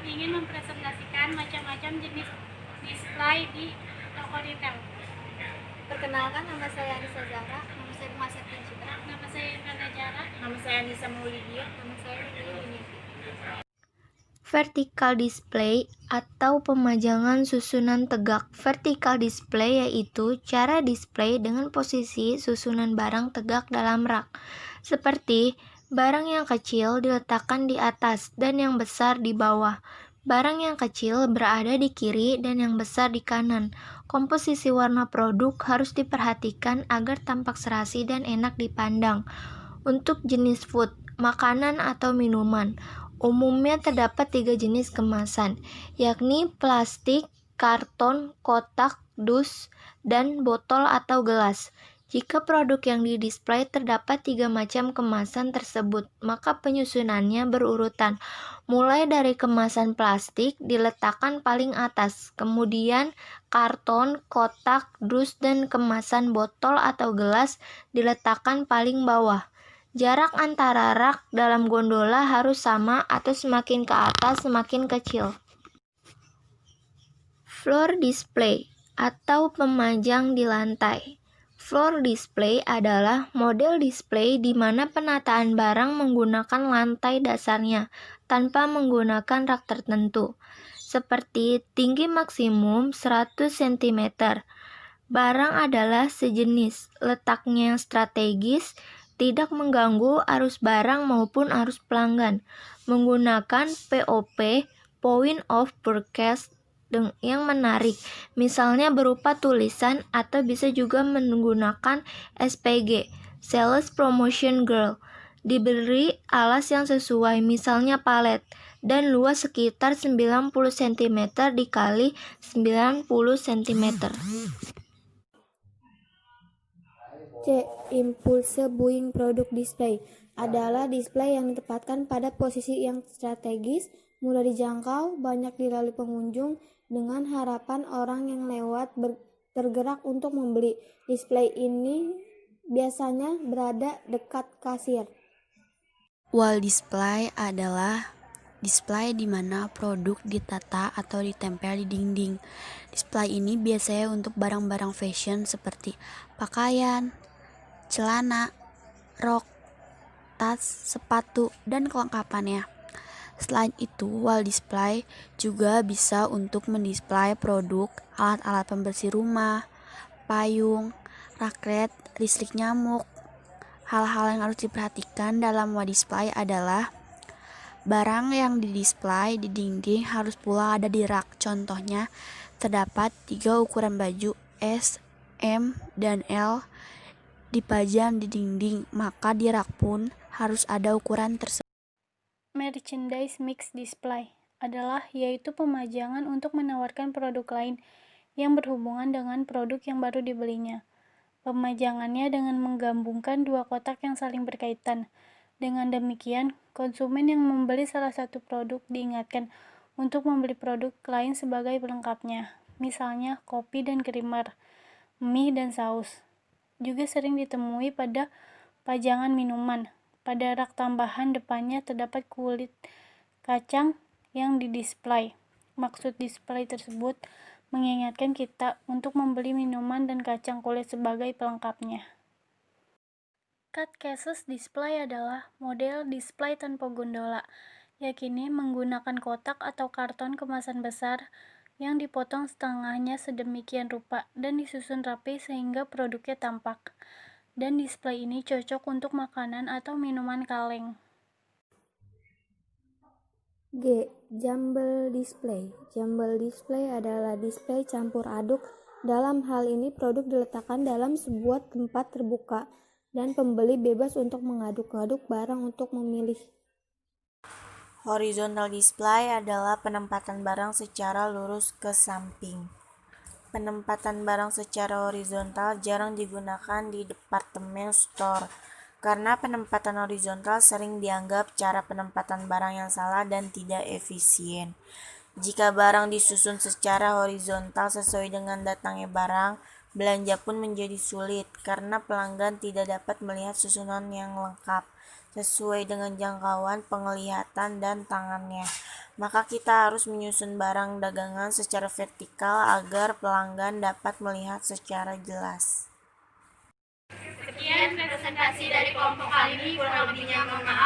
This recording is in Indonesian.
ingin mempresentasikan macam-macam jenis display di toko retail. Perkenalkan, nama saya Anissa Zahra. Nama saya Mas Septian Citra. Nama saya Irfan Jara. Nama saya Anissa Maulidia. Nama saya Lili. Vertical display atau pemajangan susunan tegak. Vertical display yaitu cara display dengan posisi susunan barang tegak dalam rak. Seperti barang yang kecil diletakkan di atas dan yang besar di bawah. Barang yang kecil berada di kiri dan yang besar di kanan. Komposisi warna produk harus diperhatikan agar tampak serasi dan enak dipandang. Untuk jenis food, makanan atau minuman, umumnya terdapat 3 jenis kemasan, yakni plastik, karton, kotak, dus, dan botol atau gelas. Jika produk yang didisplay terdapat 3 macam kemasan tersebut, maka penyusunannya berurutan. Mulai dari kemasan plastik diletakkan paling atas, kemudian karton, kotak, dus, dan kemasan botol atau gelas diletakkan paling bawah. Jarak antara rak dalam gondola harus sama atau semakin ke atas semakin kecil. Floor display atau pemajang di lantai. Floor display adalah model display di mana penataan barang menggunakan lantai dasarnya tanpa menggunakan rak tertentu, seperti tinggi maksimum 100 cm. Barang adalah sejenis, letaknya yang strategis, tidak mengganggu arus barang maupun arus pelanggan, menggunakan POP (Point of Purchase) yang menarik, misalnya berupa tulisan atau bisa juga menggunakan SPG (Sales Promotion Girl), diberi alas yang sesuai, misalnya palet, dan luas sekitar 90 cm dikali 90 cm. C. Impulse Buying Product Display adalah display yang ditempatkan pada posisi yang strategis, mudah dijangkau, banyak dilalui pengunjung dengan harapan orang yang lewat tergerak untuk membeli. Display ini biasanya berada dekat kasir. Wall display adalah display di mana produk ditata atau ditempel di dinding. Display ini biasanya untuk barang-barang fashion seperti pakaian, celana, rok, tas, sepatu, dan kelengkapannya. Selain itu, wall display juga bisa untuk mendisplay produk, alat-alat pembersih rumah, payung, raklet, listrik nyamuk. Hal-hal yang harus diperhatikan dalam wall display adalah barang yang didisplay di dinding harus pula ada di rak. Contohnya, terdapat 3 ukuran baju S, M, dan L dipajang di dinding, maka di rak pun harus ada ukuran tersebut. Merchandise mix display adalah yaitu pemajangan untuk menawarkan produk lain yang berhubungan dengan produk yang baru dibelinya. Pemajangannya dengan menggabungkan 2 kotak yang saling berkaitan. Dengan demikian, konsumen yang membeli salah satu produk diingatkan untuk membeli produk lain sebagai pelengkapnya, misalnya kopi dan krimer, mie dan saus. Juga sering ditemui pada pajangan minuman. Pada rak tambahan depannya terdapat kulit kacang yang didisplay. Maksud display tersebut mengingatkan kita untuk membeli minuman dan kacang kulit sebagai pelengkapnya. Cut cases display adalah model display tanpa gondola, yakni menggunakan kotak atau karton kemasan besar yang dipotong setengahnya sedemikian rupa dan disusun rapi sehingga produknya tampak. Dan display ini cocok untuk makanan atau minuman kaleng. G. Jumble display. Jumble display adalah display campur aduk. Dalam hal ini produk diletakkan dalam sebuah tempat terbuka dan pembeli bebas untuk mengaduk-aduk barang untuk memilih. Horizontal display adalah penempatan barang secara lurus ke samping. Penempatan barang secara horizontal jarang digunakan di departemen store, karena penempatan horizontal sering dianggap cara penempatan barang yang salah dan tidak efisien. Jika barang disusun secara horizontal sesuai dengan datangnya barang, belanja pun menjadi sulit, karena pelanggan tidak dapat melihat susunan yang lengkap sesuai dengan jangkauan penglihatan dan tangannya. maka kita harus menyusun barang dagangan secara vertikal agar pelanggan dapat melihat secara jelas. Sekian presentasi dari kelompok kali ini, kurang lebihnya mohon maaf.